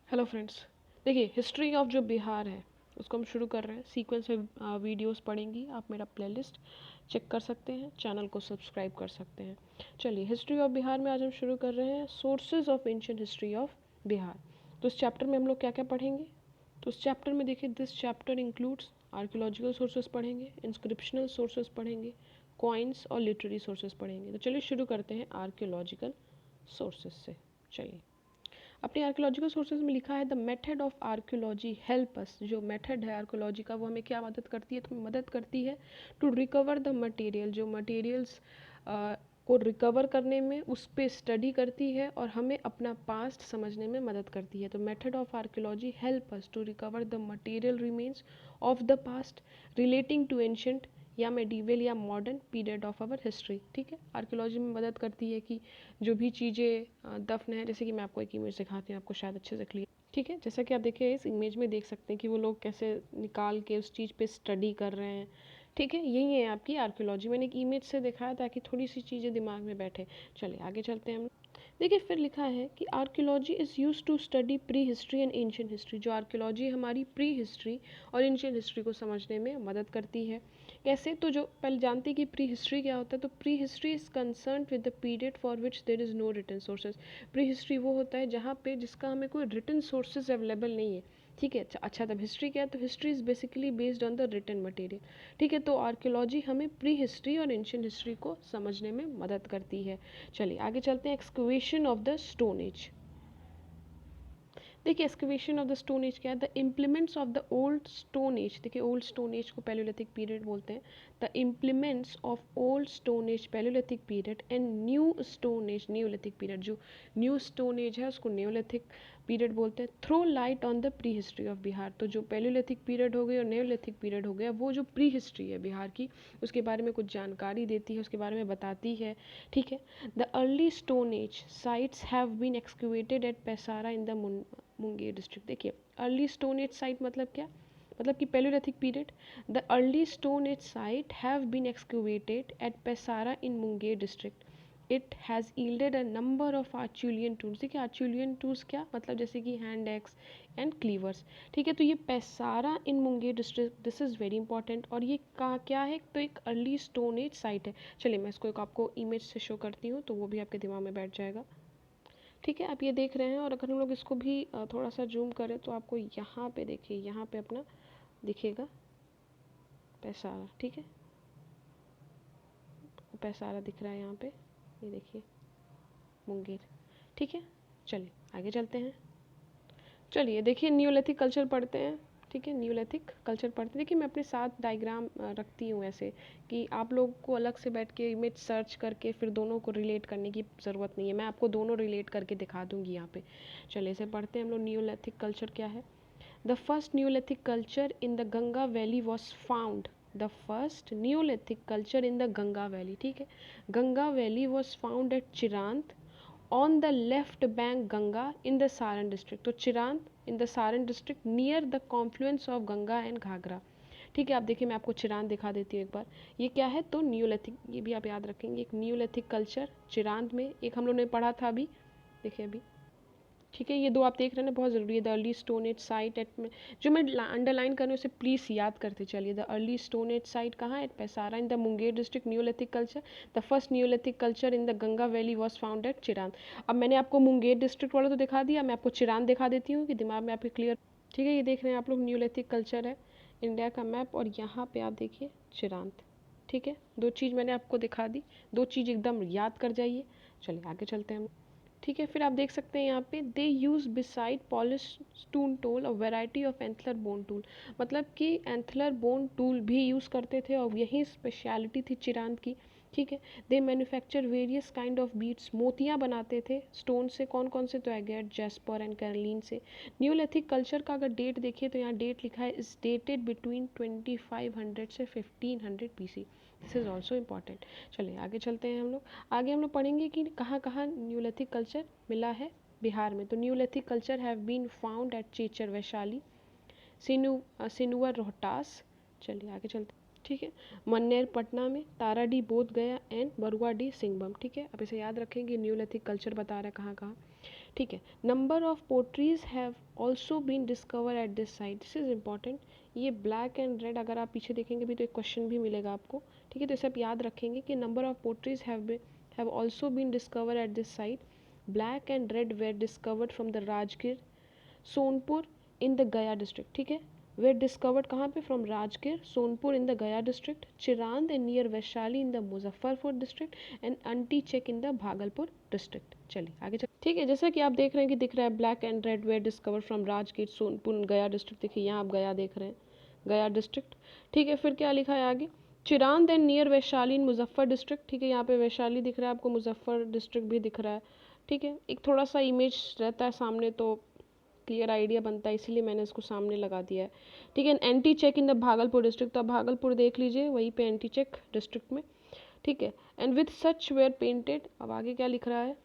Hello friends. देखिए, history of जो बिहार है उसको हम शुरू कर रहे हैं। सीक्वेंस में वीडियोस पढ़ेंगी। आप मेरा प्लेलिस्ट चेक कर सकते हैं, चैनल को सब्सक्राइब कर सकते हैं। चलिए, हिस्ट्री ऑफ बिहार में आज हम शुरू कर रहे हैं sources of ancient history of Bihar. तो इस चैप्टर में हम लोग क्या क्या पढ़ेंगे? तो इस चैप्टर में देखिए, this chapter includes archaeological sources पढ़ेंगे, इंस्क्रिप्शनल सोर्सेज पढ़ेंगे, कॉइन्स और लिटरेरी सोर्सेज पढ़ेंगे। तो चलिए शुरू करते हैं आर्कियोलॉजिकल सोर्सेज से। चलिए, अपने आर्कियोलॉजिकल सोर्सेज में लिखा है the method of archaeology help अस। जो मेथड है आर्कियोलॉजी का वो हमें क्या मदद करती है? तो मदद करती है टू रिकवर द मटेरियल। जो मटेरियल्स को रिकवर करने में उस पर स्टडी करती है और हमें अपना पास्ट समझने में मदद करती है। तो method of archaeology help us to recover the material remains of the past relating to ancient या मेडिवल या modern period of our history. ठीक है, आर्कियोलॉजी में मदद करती है कि जो भी चीज़ें दफन है, जैसे कि मैं आपको एक इमेज दिखाती हूँ, आपको शायद अच्छे से क्लियर। ठीक है, जैसा कि आप देखिए इस इमेज में देख सकते हैं कि वो लोग कैसे निकाल के उस चीज़ पे स्टडी कर रहे हैं। ठीक है, यही है आपकी आर्कियोलॉजी। मैंने एक इमेज से दिखाया ताकि थोड़ी सी चीज़ें दिमाग में बैठे। चलिए आगे चलते हैं हम। देखिए, फिर लिखा है कि archaeology is use to study prehistory and ancient history. जो आर्कियोलॉजी हमारी प्री हिस्ट्री और एंशिएंट हिस्ट्री को समझने में मदद करती है। कैसे? तो जो पहले जानते हैं कि प्री हिस्ट्री क्या होता है। तो prehistory is concern with the period for which there is no written sources. Prehistory वो होता है जहाँ पे जिसका हमें कोई रिटन सोर्सेज अवेलेबल नहीं है। ठीक है, अच्छा तब हिस्ट्री क्या है? तो history is basically based on the written material. ठीक है, तो आर्कियोलॉजी हमें प्री हिस्ट्री और एंशिएंट हिस्ट्री को समझने में मदद करती है। चलिए आगे चलते हैं। Excavation of the stone age. देखिए, excavation of the stone age क्या है? The implements of the old stone age. देखिए, ओल्ड स्टोन एज को पैलियोलिथिक पीरियड बोलते हैं। The implements of old stone age Palaeolithic period and new stone age Neolithic period. जो new stone age है उसको Neolithic period बोलते हैं। Throw light on the pre history of Bihar. तो जो पैलियोलिथिक पीरियड हो गया और न्यूलिथिक पीरियड हो गया, वो जो प्री हिस्ट्री है बिहार की उसके बारे में कुछ जानकारी देती है, उसके बारे में बताती है। ठीक है, the early stone age sites have been excavated at Paisra in the Munger district. देखिए, अर्ली स्टोन एज साइट मतलब क्या? मतलब कि Palaeolithic period. The early stone age site have been excavated at Paisra in Munger district. It has yielded a number of Acheulian tools. देखिए, Acheulian tools क्या मतलब? जैसे कि हैंड एक्स एंड क्लीवर्स। ठीक है, तो ये Paisra in Munger district, this is very important. और ये क्या है? तो एक अर्ली स्टोन एज साइट है। चलिए मैं इसको एक आपको इमेज से शो करती हूँ तो वो भी आपके दिमाग में बैठ जाएगा। ठीक है, आप ये देख रहे हैं और अगर हम लोग इसको भी थोड़ा सा जूम करें तो आपको यहाँ पे देखिए, यहाँ पे अपना दिखेगा पैसारा। ठीक है, पैसारा दिख रहा है यहाँ पे, ये देखिए मुंगेर। ठीक है, चलिए आगे चलते हैं। चलिए देखिए, न्यूलिथिक कल्चर पढ़ते हैं। ठीक है, न्यूलिथिक कल्चर पढ़ते हैं। देखिए, मैं अपने साथ डायग्राम रखती हूँ ऐसे कि आप लोग को अलग से बैठ के इमेज सर्च करके फिर दोनों को रिलेट करने की ज़रूरत नहीं है। मैं आपको दोनों रिलेट करके दिखा दूँगी यहाँ पे। चलिए इसे पढ़ते हैं हम लोग। न्यूलिथिक कल्चर क्या है? The first Neolithic culture in the Ganga valley was found. The first Neolithic culture in the Ganga valley. ठीक है, Ganga valley was found at Chirand on the left bank Ganga in the Saran district। तो Chirand in the Saran district near the confluence of Ganga and Ghaghara. ठीक है, आप देखिए मैं आपको चिरांत दिखा देती हूँ एक बार। ये क्या है? तो न्यूलिथिक, ये भी आप याद रखेंगे, एक न्यूलिथिक कल्चर चिरांत में। एक हम लोग ने पढ़ा था अभी, देखिए अभी। ठीक है, ये दो आप देख रहे हैं ना, बहुत ज़रूरी है। The early stone age site at में जो मैं अंडरलाइन कर रही हूँ उसे प्लीज़ याद करते चलिए। The early stone age site कहाँ? At Paisra in the Munger district. Neolithic culture, the first Neolithic culture in the Ganga valley was found at Chirand. अब मैंने आपको मुंगेर डिस्ट्रिक्ट वाला तो दिखा दिया, मैं आपको चिरांत दिखा देती हूँ कि दिमाग में आपके क्लियर। ठीक है, ये देख रहे हैं आप लोग, न्यूलिथिक कल्चर है, इंडिया का मैप, और यहाँ पे आप देखिए चिरांत। ठीक है, दो चीज़ मैंने आपको दिखा दी, दो चीज़ एकदम याद कर जाइए। चलिए आगे चलते हैं हम। ठीक है, फिर आप देख सकते हैं यहाँ पे they use beside polish stone tool और variety of antler bone tool. मतलब कि एंथलर बोन टूल भी यूज़ करते थे और यही स्पेशलिटी थी चिरांत की। ठीक है, they manufacture various kind of beads. मोतियाँ बनाते थे स्टोन से। कौन कौन से? तो एगेट, जैस्पर एंड कैरलिन से। न्यूलिथिक कल्चर का अगर डेट देखिए तो यहाँ डेट लिखा है इज डेटेड बिटवीन 2500 से 1500 BC। This is also important. चलिए आगे चलते हैं हम लोग। आगे हम लोग पढ़ेंगे कि कहाँ कहाँ न्यूलिथिक कल्चर मिला है बिहार में। तो Neolithic culture have been found at Chechar Vaishali, Senuar Rohtas. चलिए आगे चलते हैं। ठीक है, मन्नेर पटना में, ताराडी बोध गया एंड बरुआडी सिंहभूम। ठीक है, अब इसे याद रखेंगे, न्यूलिथिक कल्चर बता रहा है कहाँ कहाँ। ठीक है। Number of potteries have also been discover at this site, this is important. ये ब्लैक एंड रेड अगर आप पीछे देखेंगे भी तो एक क्वेश्चन भी मिलेगा आपको, ठीक है। तो इसे आप याद रखेंगे कि number of potteries have also been discover at this site, black and red where discovered from the Rajgir Sonpur in the Gaya district, ठीक है। वेर डिस्कवर्ड कहाँ पे, from Rajgir Sonpur in the Gaya district, Chirand and near Vaishali in the Muzaffarpur district and Antichak in the Bhagalpur district. चलिए आगे चल, ठीक है। जैसा कि आप देख रहे हैं कि दिख रहा है black and red where discovered from Rajgir Sonpur Gaya district, देखिए यहाँ आप गया देख रहे हैं, गया डिस्ट्रिक्ट, ठीक है। फिर क्या लिखा है आगे, Chirand and near Vaishali in Muzaffar district, ठीक है। यहाँ पे वैशाली दिख रहा है आपको, मुजफ्फर डिस्ट्रिक्ट भी दिख रहा है, ठीक है। एक थोड़ा सा इमेज रहता है सामने तो क्लियर आइडिया बनता है, इसीलिए मैंने इसको सामने लगा दिया है, ठीक है। Antichak in the Bhagalpur district, तो आप भागलपुर देख लीजिए, वहीं पे एंटी चेक डिस्ट्रिक्ट में, ठीक है। And with such ware painted, अब आगे क्या लिख रहा है,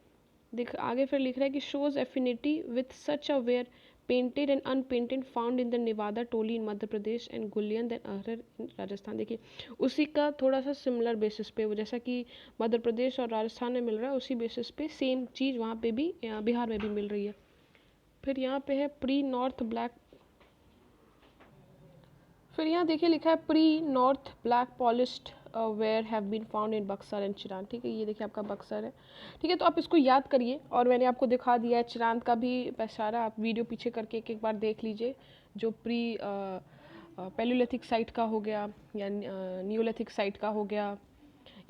आगे फिर लिख रहा है कि shows affinity with such a ware painted and unpainted found in the Navdatoli in Madhya Pradesh and Gilund then Ahar in Rajasthan. देखिए उसी का थोड़ा सा सिमिलर बेसिस पे, वो जैसा कि मध्य प्रदेश और राजस्थान में मिल रहा है उसी बेसिस पे सेम चीज़ वहाँ पे भी बिहार में भी मिल रही है। फिर यहाँ पे है प्री नॉर्थ ब्लैक, फिर यहाँ देखिए लिखा है pre north black polished ware have been found in Buxar and Chirand, ठीक है। ये देखिए आपका बक्सर है, ठीक है। तो आप इसको याद करिए, और मैंने आपको दिखा दिया है चिरांद का भी पैसारा, आप वीडियो पीछे करके एक एक बार देख लीजिए, जो प्री पैलियोलिथिक साइट का हो गया या न्यूलिथिक साइट का हो गया,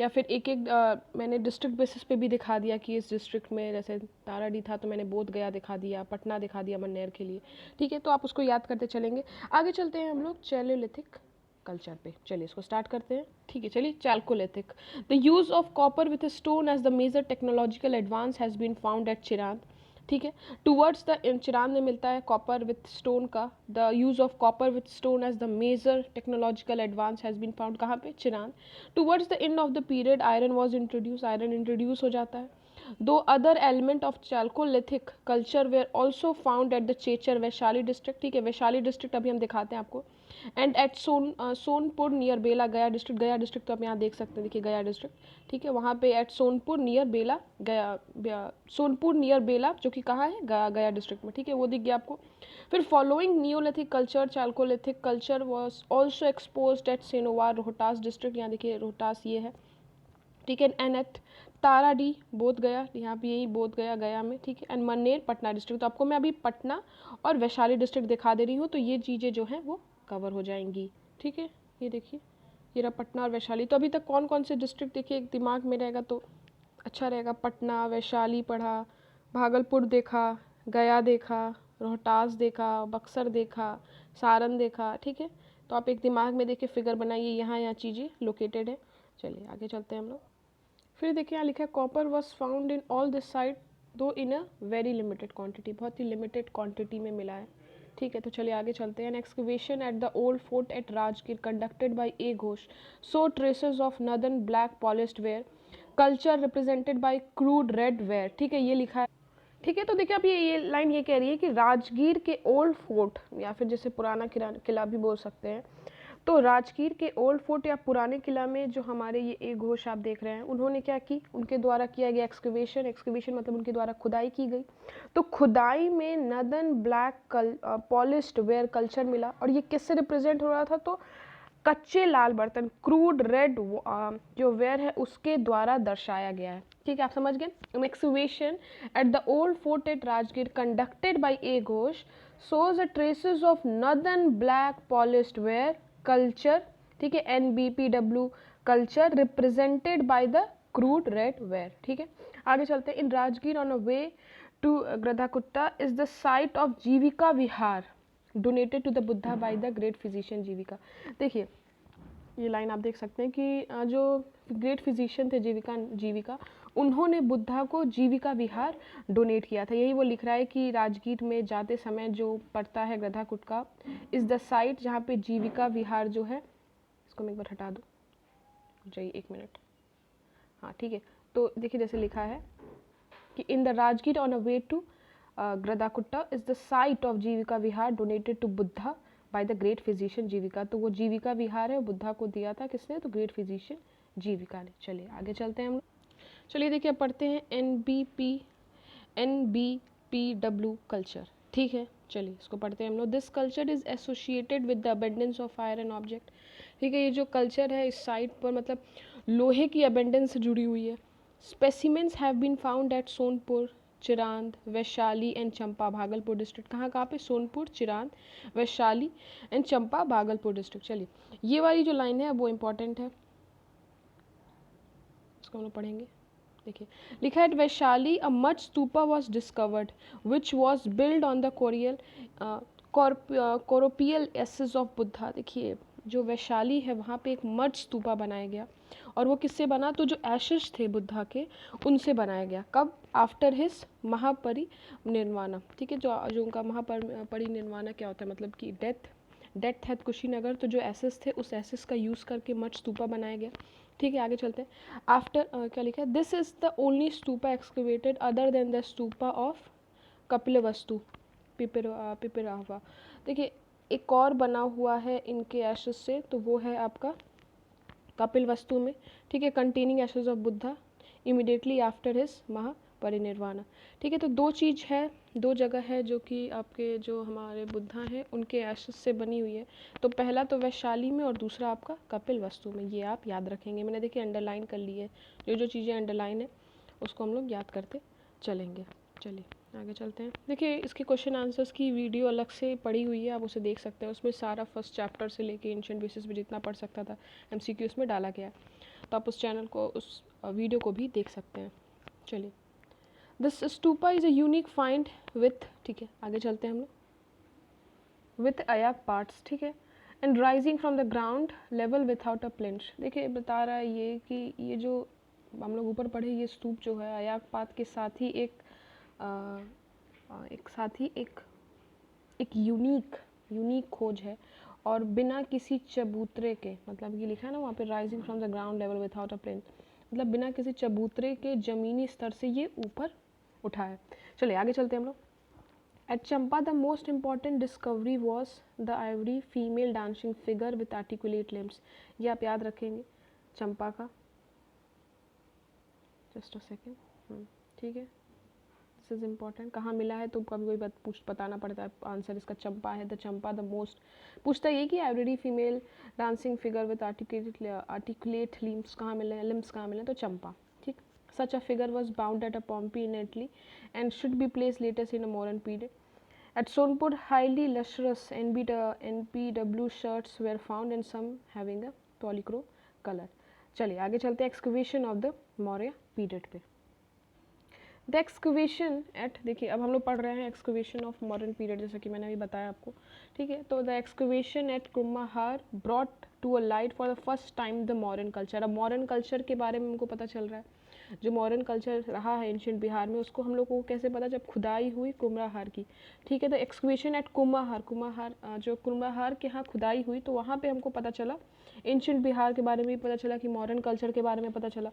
या फिर एक एक मैंने डिस्ट्रिक्ट बेसिस पे भी दिखा दिया कि इस डिस्ट्रिक्ट में जैसे ताराडी था तो मैंने बोध गया दिखा दिया, पटना दिखा दिया मन्नेर के लिए, ठीक है। तो आप उसको याद करते चलेंगे। आगे चलते हैं हम लोग चैलोलिथिक कल्चर पे, चलिए इसको स्टार्ट करते हैं, ठीक है। चलिए chalcolithic, the use of copper with stone as the major technological advance has been found at Chirand, ठीक है। टूवर्ड्स द चिरांद में मिलता है कॉपर विथ स्टोन का, the use of copper with stone as the major technological advance has been found कहाँ पे, Chirand. Towards the end of the period iron was introduce, iron introduce हो जाता है। दो other element of chalcolithic culture where also found at the Chechar Vaishali district, ठीक है। Vaishali district अभी हम दिखाते हैं आपको, and at Sonpur near Bela Gaya district, गया डिस्ट्रिक्ट तो आप यहाँ देख सकते हैं, देखिए गया डिस्ट्रिक्ट, ठीक है। वहाँ पे एट सोनपुर नियर बेला गया सोनपुर नियर बेला जो कि कहाँ है, गया गया डिस्ट्रिक्ट में, ठीक है। वो दिख गया आपको। फिर following neolithic culture chalcolithic culture was also exposed at Senuwar Rohtas district, यहाँ देखिए रोहतास ये है, ठीक है। एंड एट ताराडी बोध गया, यहाँ पे यही बोध गया गया में, ठीक है। एंड मन्नेर पटना डिस्ट्रिक्ट, तो आपको मैं अभी पटना और वैशाली डिस्ट्रिक्ट दिखा दे रही हूँ, तो ये चीज़ें जो हैं वो कवर हो जाएंगी, ठीक है। ये देखिए ये रहा पटना और वैशाली। तो अभी तक कौन कौन से डिस्ट्रिक्ट देखिए एक दिमाग में रहेगा तो अच्छा रहेगा, पटना वैशाली पढ़ा, भागलपुर देखा, गया देखा, रोहतास देखा, बक्सर देखा, सारण देखा, ठीक है। तो आप एक दिमाग में देखिए फिगर बनाइए, यहाँ यहाँ चीज़ें लोकेटेड है। चलिए आगे चलते हैं हम लोग। फिर देखिए यहाँ लिखा है copper was found in all this site दो इन अ वेरी लिमिटेड क्वांटिटी, बहुत ही लिमिटेड क्वांटिटी में मिला है, ठीक है। तो चलिए आगे चलते हैं। Excavation at the old fort eight Rajgir conducted by A Ghosh so traces of northern black polished where culture represented by crude red ware, ठीक है। ये लिखा है, ठीक है। तो देखिए आप ये लाइन ये कह रही है कि राजगीर के ओल्ड फोर्ट या फिर जैसे पुराना किला भी बोल सकते हैं, तो राजगीर के ओल्ड फोर्ट या पुराने किला में जो हमारे ये एक घोष आप देख रहे हैं, उन्होंने क्या की, उनके द्वारा किया गया एक्सकवेशन, एक्सकवेशन मतलब उनके द्वारा खुदाई की गई। तो खुदाई में northern black polished where culture मिला, और ये किससे रिप्रेजेंट हो रहा था, तो कच्चे लाल बर्तन क्रूड रेड जो वेयर है उसके द्वारा दर्शाया गया है, ठीक है। आप समझ गए। Excavation at the old fort eight Rajgir conducted by A Ghosh shows the traces of northern black polished ware culture, ठीक है। NBPW culture represented by the crude red ware, ठीक है। आगे चलते हैं। इन Rajgir on a way to गृधाकुट्टा is the site of Jeevika Vihar donated to the Buddha by the great physician जीविका। देखिए ये line आप देख सकते हैं कि जो ग्रेट फिजिशियन थे जीविका उन्होंने बुद्धा को जीविका विहार डोनेट किया था। यही वो लिख रहा है कि राजगीर में जाते समय जो पड़ता है गृधाकुट का इज़ द साइट जहाँ पे जीविका विहार जो है, इसको मैं एक बार हटा दूँ, जाइए एक मिनट, हाँ ठीक है। तो देखिए जैसे लिखा है कि in the Rajgir on a way to Gridhrakuta is the site of Jivaka Vihara donated to Buddha by the great physician Jivaka. तो वो जीविका विहार है बुद्धा को दिया था किसने, तो ग्रेट फिजिशियन जीविका ने। चलिए आगे चलते हैं हम लोग। चलिए देखिए अब पढ़ते हैं NBPW PW कल्चर, ठीक है। चलिए इसको पढ़ते हैं हम लोग। This culture is associated with the abundance of iron object, ठीक है। ये जो कल्चर है इस साइट पर मतलब लोहे की अबेंडेंस से जुड़ी हुई है। Specimens have been found at Sonpur, Chirand, Vaishali and Champa, Bhagalpur district. कहाँ कहाँ पे? Sonpur, Chirand, Vaishali and Champa, Bhagalpur district. चलिए ये वाली जो लाइन है वो इम्पॉर्टेंट है, इसको हम लोग पढ़ेंगे। देखिए लिखा है Vaishali a mud stupa was discovered which was build on the corporeal ashes of Buddha. देखिए जो वैशाली है वहाँ पे एक मड स्तूपा बनाया गया, और वो किससे बना? तो जो एशेस थे बुद्धा के उनसे बनाया गया। कब? आफ्टर हिज महापरिनिर्वाण, ठीक है। जो उनका महापरिनिर्वाण क्या होता है? मतलब कि डेथ है कुशीनगर, तो जो एसेस थे उस एसेस का यूज़ करके मड स्तूपा बनाया गया, ठीक है। आगे चलते हैं। आफ्टर क्या लिखा है? This is the only stupa excavated other than the stupa of Kapilavastu Piprahwa. देखिए एक और बना हुआ है इनके एशेस से, तो वो है आपका कपिलवस्तु में, ठीक है। Containing ashes of Buddha immediately after his Mahaparinirvana, ठीक है। तो दो चीज़ है, दो जगह है जो कि आपके जो हमारे बुद्धा हैं उनके एशेस से बनी हुई है। तो पहला तो वैशाली में और दूसरा आपका कपिलवस्तु में, ये आप याद रखेंगे। मैंने देखिए अंडरलाइन कर ली है, जो चीज़ें अंडरलाइन है उसको हम लोग याद करते चलेंगे। चलिए आगे चलते हैं। देखिए इसके क्वेश्चन आंसर्स की वीडियो अलग से पड़ी हुई है, आप उसे देख सकते हैं। उसमें सारा फर्स्ट चैप्टर से लेके एंशिएंट बेसिस में जितना पढ़ सकता था MCQ उसमें डाला गया है, तो आप उस चैनल को, उस वीडियो को भी देख सकते हैं। चलिए this stupa is a unique find with, ठीक है आगे चलते हैं हम लोग, विथ अयाक पार्ट्स, ठीक है, and rising from the ground level without a plinth. देखिए बता रहा है ये कि ये जो हम लोग ऊपर पढ़े ये स्तूप जो है अयाक पात के साथ ही एक यूनिक खोज है, और बिना किसी चबूतरे के, मतलब ये लिखा है ना वहाँ पे rising from the ground level without a plain, मतलब बिना किसी चबूतरे के ज़मीनी स्तर से ये ऊपर उठा है। चलिए आगे चलते हैं हम लोग। At Champa the most important discovery was the ivory female dancing figure with articulate limbs. ये आप याद रखेंगे चंपा का, जस्ट अ सेकेंड, ठीक है। This is important. कहाँ मिला है तो कभी कोई बताना पड़ता है। आंसर इसका चंपा है। द चंपा द मोस्ट पूछता ये कि everyday female dancing figure with articulate limbs कहाँ मिले हैं, लिम्स कहाँ मिले, तो चंपा, ठीक। Such a figure was bound at a Pompeii in Italy and should be place latest in a modern period. At Sonpur, highly lustrous NPW shirts were found and some having a polychrome color. चलिए आगे चलते हैं excavation of the Maurya period पे। The excavation eight, देखिए अब हम लोग पढ़ रहे हैं एक्सकवेशन ऑफ मॉडर्न पीरियड, जैसा कि मैंने अभी बताया आपको, ठीक है। तो the excavation at Kumhrar brought to a light for the first time the modern culture. अब मॉडर्न कल्चर के बारे में हमको पता चल रहा है, जो मॉडर्न कल्चर रहा है एंशिएंट बिहार में, उसको हम लोग को कैसे पता? जब खुदाई हुई कुम्हार की, ठीक है। तो एक्सकवेशन एट कुम्हार जो कुम्हार के यहाँ खुदाई हुई, तो वहाँ पे हमको पता चला एंशिएंट बिहार के बारे में भी पता चला, कि मॉडर्न कल्चर के बारे में पता चला।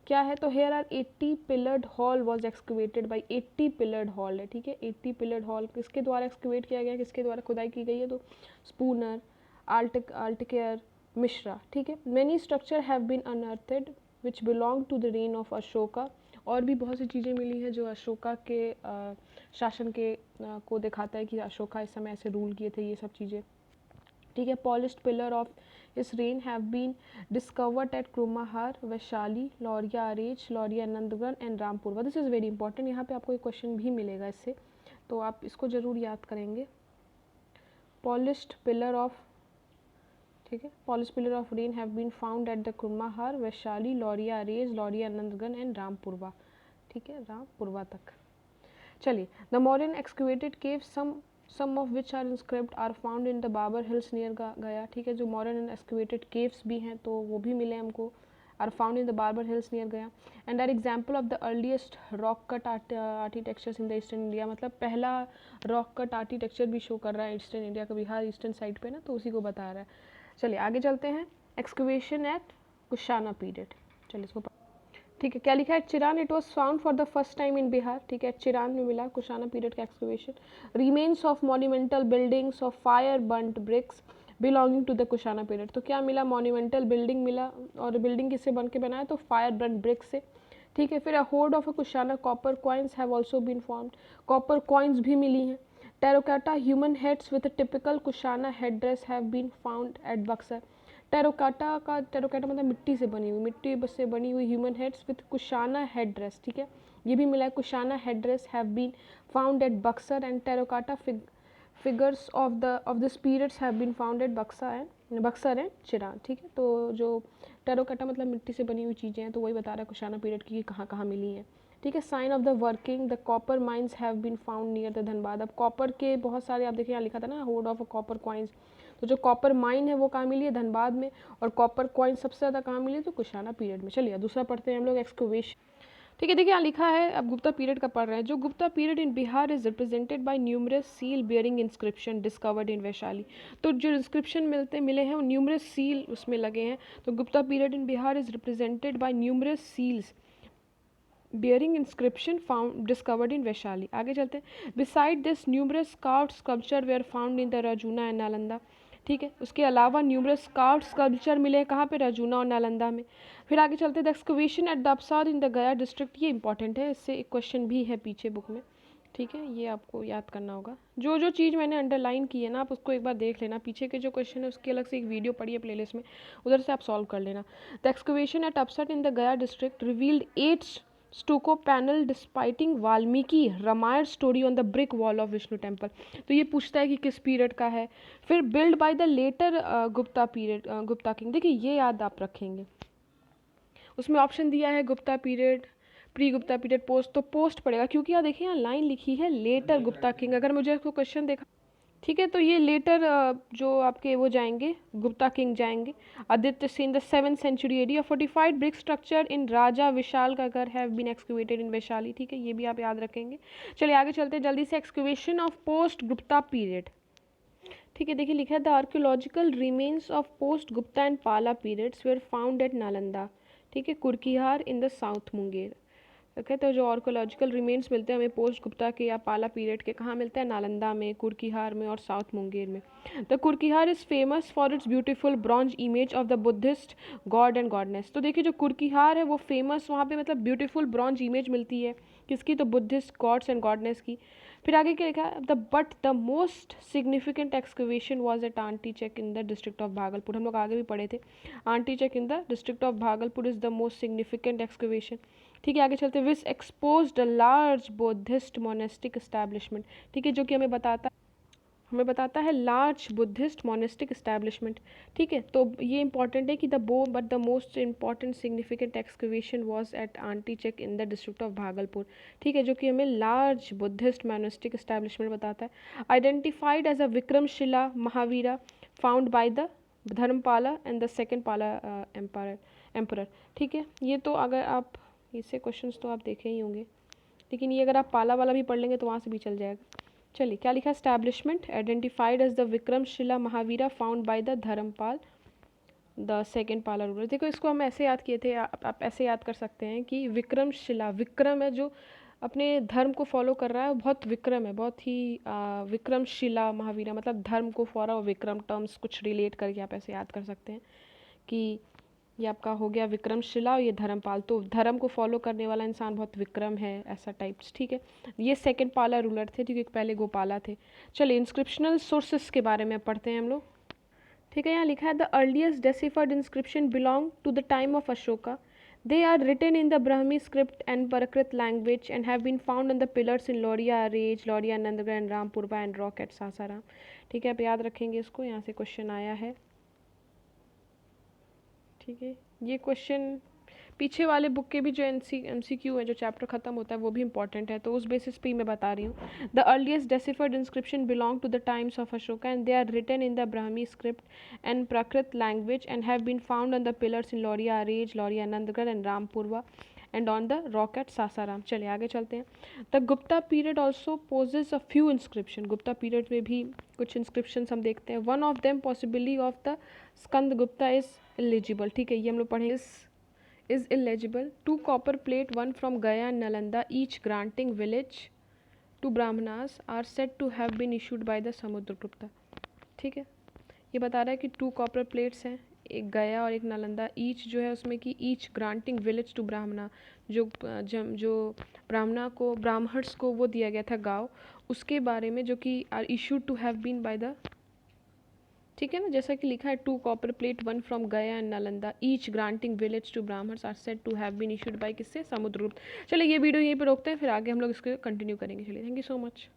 क्या है? तो here are 80 pillared hall was excavated by 80 pillared hall है, ठीक है। 80 पिलर्ड हॉल किसके द्वारा एक्सकवेट किया गया, किसके द्वारा खुदाई की गई है? तो स्पूनर, आल्टकेयर, मिश्रा, ठीक है। Many structure have been unearthed which belong to the reign of Ashoka. और भी बहुत सी चीज़ें मिली हैं जो अशोका के शासन के को दिखाता है कि अशोका इस समय ऐसे रूल किए थे, ये सब चीज़ें, ठीक है। पॉलिश्ड पिलर ऑफ इस reign have been discovered at Kumhrar, Vaishali, Lauriya Areraj, Lauriya Nandgarh and Rampurva. This is very important. यहाँ पे आपको एक क्वेश्चन भी मिलेगा इससे, तो आप इसको ज़रूर याद करेंगे। पॉलिश्ड पिलर ऑफ, ठीक है, polish pillar of reign have been found at the Kumhrar, Vaishali, Lauriya Areraj, Lauriya Nandgarh and Rampurva, ठीक है, रामपुरवा तक। चलिए the modern excavated cave some of which are inscribed are found in the Babar Hills near गया, ठीक है। जो मॉडर्न एक्सक्यूवेटेड केव्स भी हैं तो वो भी मिले हमको, are found in the Babar Hills near गया, and are example of the earliest rock cut architectures in the Eastern India। मतलब पहला रॉक कट आर्किटेक्चर भी शो कर रहा है ईस्टर्न इंडिया का, बिहार ईस्टर्न साइड पे ना, तो उसी को बता रहा है। चलिए आगे चलते हैं। एक्सक्यूवेशन एट कुशाना पीरियड, चलिए इसको, ठीक है। क्या लिखा है? Chirand it was found for the first time in Bihar, ठीक है। चिरान में मिला कुशाना पीरियड का excavation. Remains of monumental buildings of fire burned bricks belonging to the Kushana period. तो क्या मिला? मॉन्यूमेंटल बिल्डिंग मिला, और बिल्डिंग किससे बन के बनाया? तो फायर बर्न ब्रिक्स से, ठीक है। फिर a hoard of a Kushana copper coins have also been formed, copper coins भी मिली हैं। Terracotta human heads with typical Kushana head dress have been found at Buxar. Terracotta मतलब मिट्टी से बनी हुई, मिट्टी से बनी हुई human heads with Kushana head dress, ठीक है, ये भी मिला है। Kushana head dress have been found at Buxar and terracotta figures of this periods have been found at Buxar and Chirand, ठीक है। तो जो टेरोकाटा मतलब मिट्टी से बनी हुई चीज़ें हैं, तो वही बता रहा है कुशाना पीरियड की कहाँ कहाँ मिली हैं, ठीक है। Sign of the working the copper mines have been found near the Dhanbad. अब कॉपर के बहुत सारे, आप देखिए यहाँ लिखा था ना, होर्ड ऑफ कॉपर कॉइन्स, तो जो कॉपर माइन है वो कहाँ मिली है, धनबाद में, और कॉपर कॉइन सबसे ज़्यादा कहाँ मिली है, तो कुशाना पीरियड में। चलिए दूसरा पढ़ते हैं हम लोग, एक्सकवेशन, ठीक है। देखिए यहाँ लिखा है, अब गुप्ता पीरियड का पढ़ रहे हैं। जो Gupta period in Bihar is represented by numerous seal bearing inscription discovered in Vaishali. तो जो इंस्क्रिप्शन मिले हैं वो न्यूमरस सील उसमें लगे हैं। तो Gupta period in Bihar is represented by numerous seals bearing inscription found discovered in Vaishali. आगे चलते हैं। Beside this numerous carved sculpture were found in the Rajauna and Nalanda, ठीक है। उसके अलावा न्यूमरस कार्व्ड स्कल्पचर मिले हैं कहाँ पे, रजूना और नालंदा में। फिर आगे चलते हैं। The excavation at Dabsar in the Gaya district, ये इंपॉर्टेंट है, इससे एक क्वेश्चन भी है पीछे बुक में, ठीक है, ये आपको याद करना होगा। जो जो चीज़ मैंने अंडरलाइन की है ना, आप उसको एक बार देख लेना। पीछे के जो क्वेश्चन है उसकी अलग से एक वीडियो पढ़िए प्लेलिस्ट में, उधर से आप सॉल्व कर लेना। The excavation at Apsad in the Gaya district revealed 8 stucco panel depicting Valmiki Ramayana story on the brick wall of Vishnu temple. तो ये पूछता है कि किस पीरियड का है। फिर build by the later Gupta period, Gupta king, देखिए ये याद आप रखेंगे। उसमें ऑप्शन दिया है Gupta period, pre Gupta period, post, तो पोस्ट पड़ेगा, क्योंकि यहाँ देखिए यहाँ लाइन लिखी है लेटर गुप्ता किंग। अगर मुझे इसको क्वेश्चन देखा, ठीक है, तो ये लेटर जो आपके वो जाएंगे, गुप्ता किंग जाएंगे। Aditya Singh the 7th century AD, fortified brick structure in Raja Vishal ka Garh have been excavated in Vaishali, ठीक है, ये भी आप याद रखेंगे। चलिए आगे चलते हैं जल्दी से। Excavation of post Gupta period, ठीक है, देखिए लिखा है the archaeological remains of post Gupta and Pala periods were found at Nalanda, ठीक है, Kurkihar in the south Munger. Okay, तो जो आर्कोलॉजिकल रिमेन्स मिलते हैं हमें पोस्ट गुप्ता के या पाला पीरियड के, कहाँ मिलते हैं, नालंदा में, कुर्कीहार में और साउथ मुंगेर में। The Kurkihar is famous for its beautiful bronze image of the Buddhist god and goddess. तो देखिए जो कुर्कीहार है वो फेमस, वहाँ पे मतलब ब्यूटीफुल ब्रॉन्ज इमेज मिलती है, किसकी, तो बुद्धिस्ट गॉड्स एंड गॉडनेस की। फिर आगे क्या लिखा है, the most significant excavation was at Antichak in the district of Bhagalpur. हम लोग आगे भी पढ़े थे, Antichak in the district of Bhagalpur is the most significant excavation, ठीक है। आगे चलते, which exposed a large Buddhist monastic establishment, ठीक है, जो कि हमें बताता है लार्ज बुद्धिस्ट मोनेस्टिक एस्टैब्लिशमेंट, ठीक है। तो ये इंपॉर्टेंट है कि the most important significant excavation was at Antichak in the district of Bhagalpur, ठीक है, जो कि हमें लार्ज बुद्धिस्ट मोनेस्टिक एस्टैब्लिशमेंट बताता है। Identified as a Vikramshila Mahavira found by the Dharmapala and the second Pala emperor, ठीक है। ये तो अगर आप इससे क्वेश्चंस तो आप देखे ही होंगे, लेकिन ये अगर आप पाला वाला भी पढ़ लेंगे तो वहाँ से भी चल जाएगा। चलिए क्या लिखा है, establishment identified as the Vikramshila Mahavira found by the Dharmapala the second Pala ruler. देखो इसको हम ऐसे याद किए थे, आप ऐसे याद कर सकते हैं कि विक्रमशिला, विक्रम है जो अपने धर्म को फॉलो कर रहा है, बहुत विक्रम है, बहुत ही विक्रमशिला महावीरा मतलब धर्म को फॉलो, विक्रम टर्म्स कुछ रिलेट करके आप ऐसे याद कर सकते हैं कि ये आपका हो गया विक्रमशिला और ये धर्मपाल, तो धर्म को फॉलो करने वाला इंसान बहुत विक्रम है, ऐसा टाइप्स, ठीक है। ये सेकंड पाला रूलर थे, क्योंकि पहले गोपाला थे। चलिए इंस्क्रिप्शनल सोर्सेस के बारे में पढ़ते हैं हम लोग, ठीक है। यहाँ लिखा है the earliest deciphered inscription belong to the time of Ashoka, they are written in the Brahmi script and Prakrit language and have been found on the pillars in Lauriya Areraj, Lauriya Nandgarh and Rampurva and rock at Sasaram, ठीक है, आप याद रखेंगे इसको, यहाँ से क्वेश्चन आया है, ठीक है। ये क्वेश्चन पीछे वाले बुक के भी जो MCQ है, जो चैप्टर खत्म होता है वो भी इंपॉर्टेंट है, तो उस बेसिस पे ही मैं बता रही हूँ। The earliest deciphered inscription belong to the times of Ashoka and they are written in the Brahmi script and Prakrit language and have been found on the pillars in Lauriya Areraj, Lauriya Nandgarh and Rampurva and on the rock at Sasaram. चलिए आगे चलते हैं। The Gupta period also possess a few inscription, Gupta period में भी कुछ inscription हम देखते हैं। One of them possibly of the Skanda Gupta is illegible, ठीक है, ये हम लोग पढ़ेंगे। Is illegible, 2 copper plate, 1 from Gaya and Nalanda, each granting village to Brahmanas are said to have been issued by the Samudragupta, ठीक है। ये बता रहा है कि 2 कॉपर प्लेट्स हैं, एक गया और एक नालंदा, ईच जो है उसमें कि ईच ग्रांटिंग विलेज टू ब्राह्मणा, जो ब्राह्मणा को, ब्राह्मण्स को वो दिया गया था गाँव, उसके बारे में, जो कि are issued to have been by the, ठीक है ना, जैसा कि लिखा है 2 copper plate 1 from Gaya and Nalanda, each granting village to Brahmans are said to have been issued by किससे, समुद्रगुप्त। चलिए ये वीडियो यहीं पे रोकते हैं, फिर आगे हम लोग इसको कंटिन्यू करेंगे। चलिए, थैंक यू सो मच।